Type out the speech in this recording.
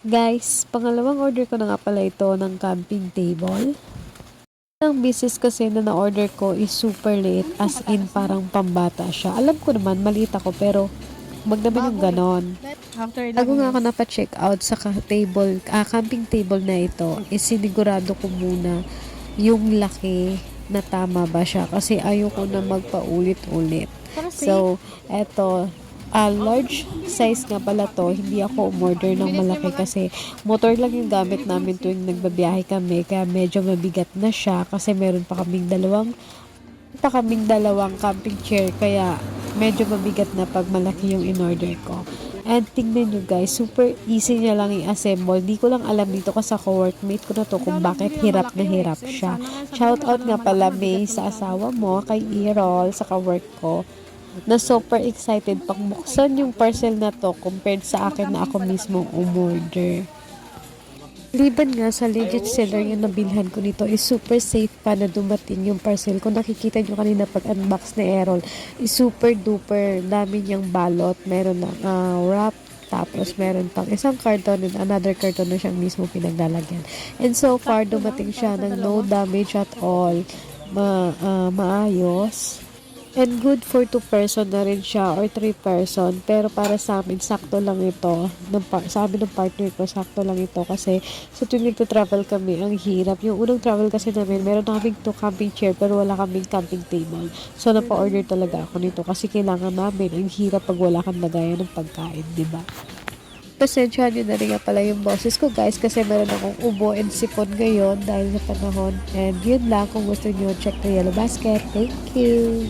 Guys, pangalawang order ko na nga pala ito ng camping table. Ang business kasi na na-order ko is super late, as in parang pambata siya. Alam ko naman, maliit ako, pero wag naman yung ganon. Bago nga ako napa-check out sa camping table na ito, is sinigurado ko muna yung laki na tama ba siya kasi ayoko na magpaulit-ulit. So, eto, large size nga pala to. Hindi ako umorder ng malaki kasi motor lang yung gamit namin tuwing nagbabiyahe kami, kaya medyo mabigat na siya kasi meron pa kaming dalawang camping chair, kaya medyo mabigat na pag malaki yung in-order ko. And tingnan nyo guys, super easy niya lang i-assemble. Di ko lang alam dito kasi sa co-workmate ko na to kung bakit hirap na hirap siya. Shout out nga pala May sa asawa mo, kay Errol, sa ka-work ko, na super excited pang buksan yung parcel na to compared sa akin na ako mismo umorder. Liban nga sa legit seller yung nabilhan ko nito, is super safe pa na dumating yung parcel. Kung nakikita nyo kanina pag unbox ni Errol, is super duper dami niyang balot. Meron na wrap, tapos meron pang isang carton and another carton na siyang mismo pinaglalagyan. And so far, dumating siya ng no damage at all. Maayos. And good for 2 person na rin siya or 3 person. Pero para sa amin, sakto lang ito. Sabi ng partner ko, sakto lang ito. Kasi sa tuwing nagta-travel kami, ang hirap. Yung unang travel kasi namin, meron na kaming 2 camping chair pero wala kaming camping table. So, napa-order talaga ako nito kasi kailangan namin. Ang hirap pag wala kang lagayan ng pagkain, di ba? Pasensyahan nyo na rin nga pala yung boses ko guys kasi meron akong ubo and sipon ngayon dahil sa panahon. And yun lang, kung gusto nyo, check the yellow basket. Thank you!